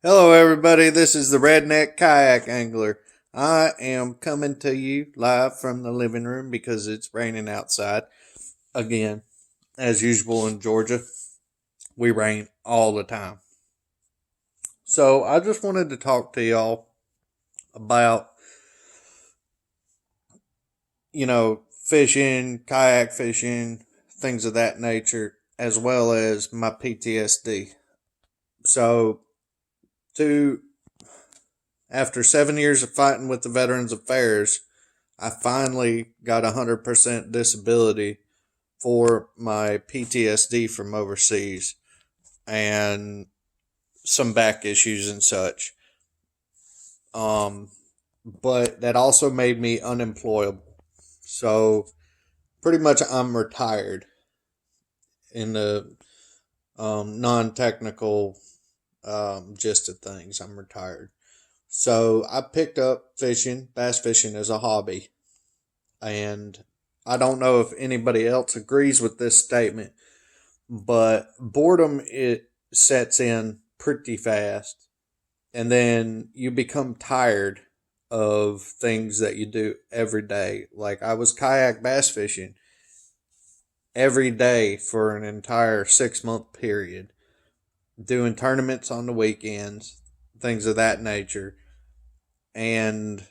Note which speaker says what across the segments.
Speaker 1: Hello, everybody. This is the Redneck Kayak Angler. I am coming to you live from the living room because it's raining outside again. As usual in Georgia, we rain all the time. So I just wanted to talk to y'all about, fishing, kayak fishing, things of that nature, as well as my PTSD. So, to after 7 years of fighting with the Veterans Affairs, I finally got 100% disability for my PTSD from overseas and some back issues and such. Um, but that also made me unemployable. So pretty much I'm retired in the non technical gist of things. I'm retired. So I picked up fishing, bass fishing as a hobby. And I don't know if anybody else agrees with this statement, but boredom it sets in pretty fast, and then you become tired of things that you do every day. Like I was kayak bass fishing every day for an entire 6 month period, doing tournaments on the weekends, things of that nature. And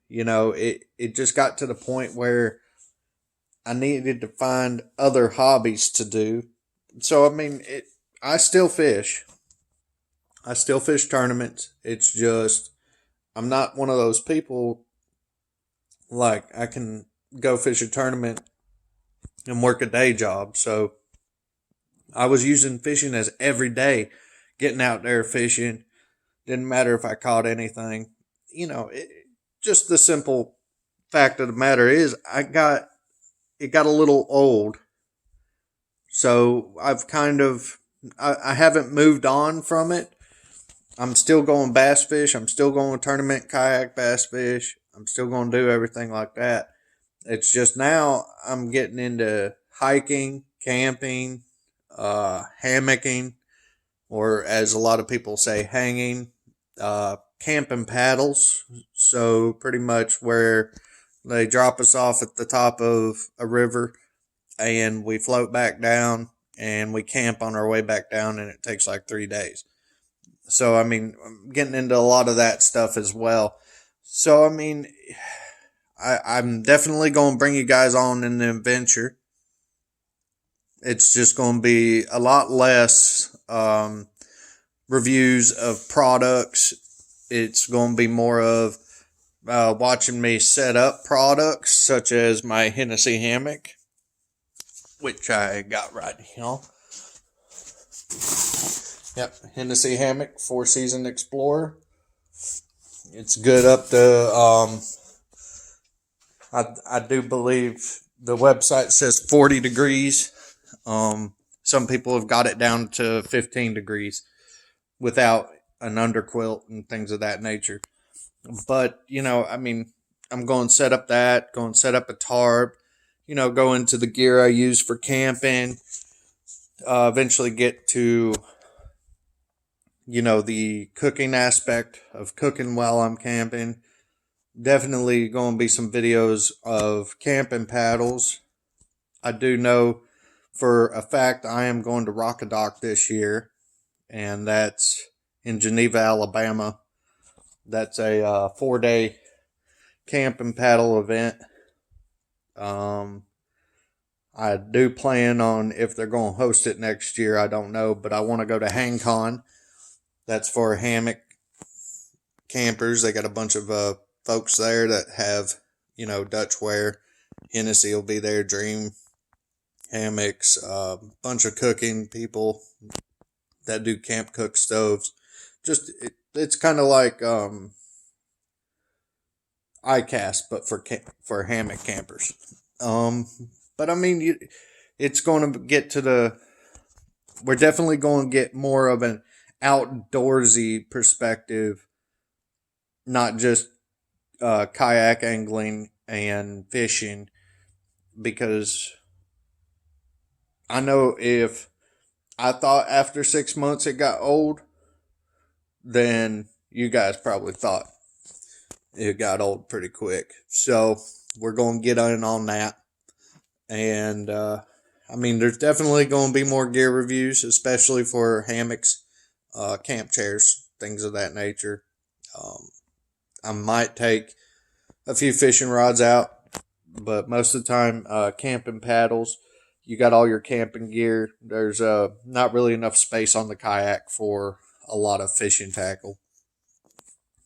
Speaker 1: it just got to the point where I needed to find other hobbies to do. So I still fish. I still fish tournaments. It's just I'm not one of those people like I can go fish a tournament and work a day job. So I was using fishing as every day, getting out there fishing. Didn't matter if I caught anything. Just the simple fact of the matter is it got a little old. So I haven't moved on from it. I'm still going bass fish. I'm still going tournament kayak bass fish. I'm still going to do everything like that. It's just now I'm getting into hiking, camping, hammocking, or as a lot of people say, hanging, camping paddles. So pretty much where they drop us off at the top of a river and we float back down and we camp on our way back down, and it takes like 3 days. So, I'm getting into a lot of that stuff as well. So, I'm definitely going to bring you guys on in the adventure. It's just going to be a lot less reviews of products. It's going to be more of watching me set up products, such as my Hennessy hammock, which I got right here. Yep, Hennessy hammock, Four Season Explorer. It's good up to I do believe the website says 40 degrees. Some people have got it down to 15 degrees without an underquilt and things of that nature. But I'm going to set up that, going to set up a tarp, go into the gear I use for camping. Eventually get to the cooking aspect of cooking while I'm camping. Definitely going to be some videos of camping paddles. I do know for a fact I am going to Rock a Dock this year, and that's in Geneva, Alabama. That's a 4 day camp and paddle event. I do plan on, if they're going to host it next year, I don't know, but I want to go to HangCon. That's for hammock campers. They got a bunch of folks there that have, Dutchware. Hennessy will be there, Dream hammocks, bunch of cooking people that do camp cook stoves. It's kind of like ICAST, but for hammock campers. But it's going to get to we're definitely going to get more of an outdoorsy perspective, not just kayak angling and fishing, because I know if I thought after 6 months it got old, than you guys probably thought. It got old pretty quick. So we're going to get in on that. And, I mean, there's definitely going to be more gear reviews, especially for hammocks, camp chairs, things of that nature. I might take a few fishing rods out, but most of the time, camping paddles. You got all your camping gear. There's not really enough space on the kayak for a lot of fishing tackle.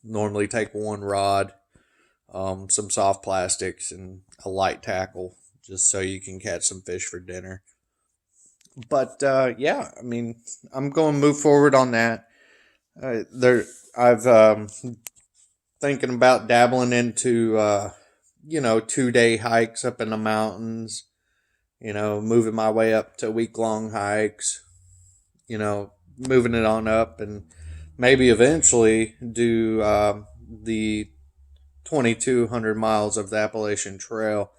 Speaker 1: Normally take one rod, some soft plastics, and a light tackle, just so you can catch some fish for dinner. But yeah, I mean, I'm going to move forward on that. I've thinking about dabbling into 2-day hikes up in the mountains. Moving my way up to week-long hikes. Moving it on up, and maybe eventually do the 2,200 miles of the Appalachian Trail,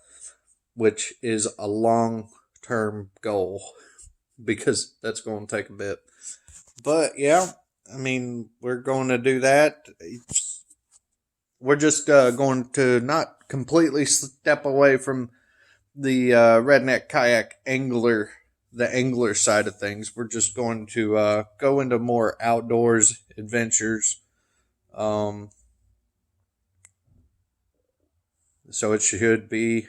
Speaker 1: which is a long-term goal because that's going to take a bit. But yeah, I mean, we're going to do that. We're just going to not completely step away from the redneck kayak angler, the angler side of things. We're just going to go into more outdoors adventures. So it should be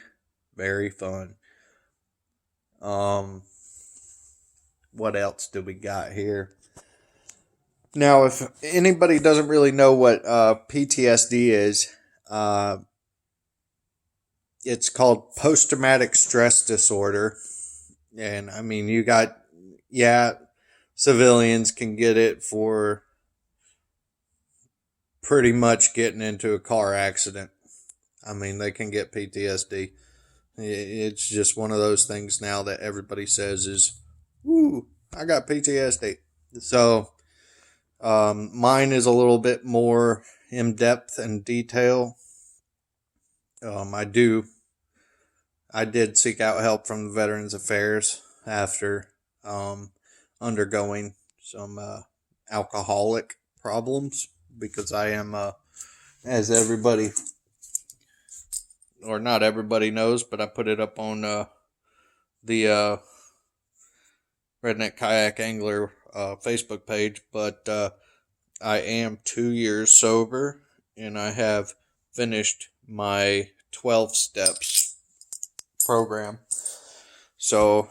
Speaker 1: very fun. What else do we got here? Now, if anybody doesn't really know what PTSD is, it's called post-traumatic stress disorder. And I mean, civilians can get it for pretty much getting into a car accident. I mean, they can get PTSD. It's just one of those things now that everybody says is, "Ooh, I got PTSD." So, mine is a little bit more in depth and detail. I did seek out help from the Veterans Affairs after undergoing some alcoholic problems, because I am, as everybody, or not everybody knows, but I put it up on the Redneck Kayak Angler Facebook page, but I am 2 years sober, and I have finished my 12 steps program. So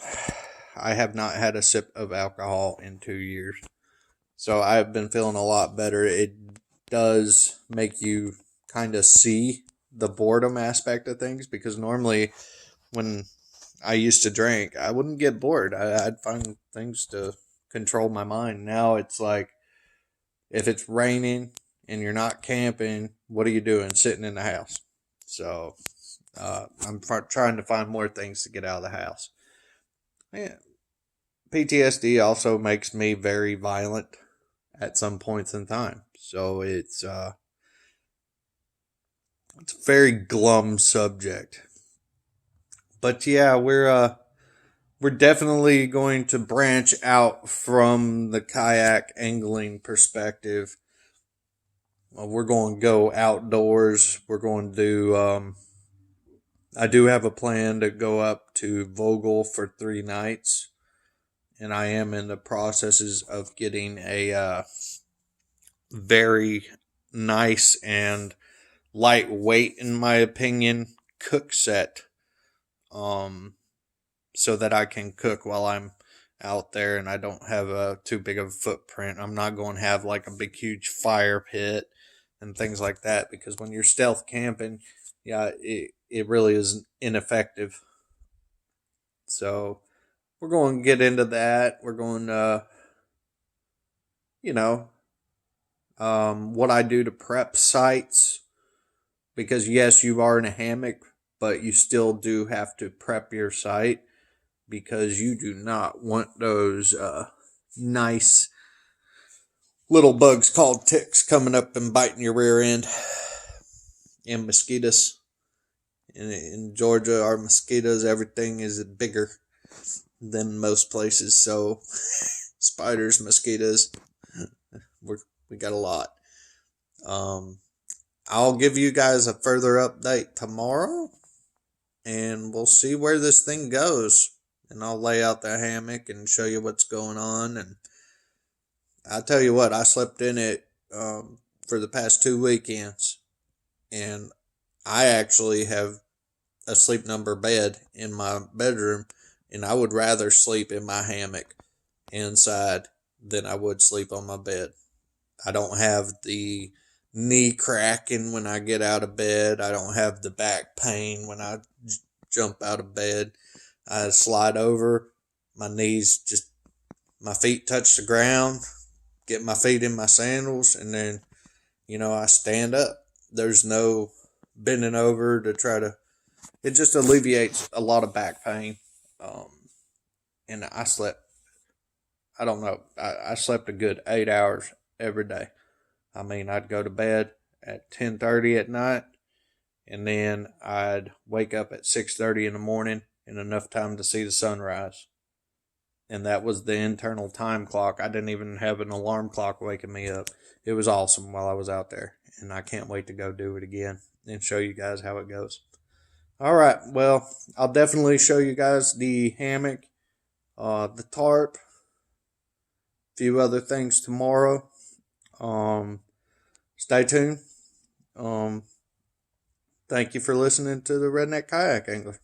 Speaker 1: I have not had a sip of alcohol in 2 years. So I've been feeling a lot better. It does make you kind of see the boredom aspect of things, because normally when I used to drink, I wouldn't get bored. I'd find things to control my mind. Now it's like, if it's raining and you're not camping, what are you doing? Sitting in the house. So I'm trying to find more things to get out of the house. Yeah. PTSD also makes me very violent at some points in time. So it's a very glum subject. But yeah, we're definitely going to branch out from the kayak angling perspective. We're going to go outdoors. We're going to do, I do have a plan to go up to Vogel for 3 nights. And I am in the processes of getting a very nice and lightweight, in my opinion, cook set. So that I can cook while I'm out there and I don't have too big of a footprint. I'm not going to have like a big, huge fire pit and things like that, because when you're stealth camping, yeah, it really is ineffective. So we're going to get into that. We're going to, what I do to prep sites, because yes, you are in a hammock, but you still do have to prep your site, because you do not want those nice little bugs called ticks coming up and biting your rear end. And mosquitoes. In Georgia, our mosquitoes, everything is bigger than most places. So spiders, mosquitoes, We got a lot. I'll give you guys a further update tomorrow, and we'll see where this thing goes. And I'll lay out the hammock and show you what's going on. And I tell you what, I slept in it for the past 2 weekends, and I actually have a sleep number bed in my bedroom, and I would rather sleep in my hammock inside than I would sleep on my bed. I don't have the knee cracking when I get out of bed. I don't have the back pain when I jump out of bed. I slide over, my feet touch the ground, get my feet in my sandals, and then, I stand up. There's no bending over to try to, it just alleviates a lot of back pain. And I don't know, I slept a good 8 hours every day. I mean, I'd go to bed at 10:30 at night, and then I'd wake up at 6:30 in the morning in enough time to see the sunrise. And that was the internal time clock. I didn't even have an alarm clock waking me up. It was awesome while I was out there, and I can't wait to go do it again and show you guys how it goes. All right, well, I'll definitely show you guys the hammock, the tarp, a few other things tomorrow. Stay tuned. Thank you for listening to the Redneck Kayak Angler.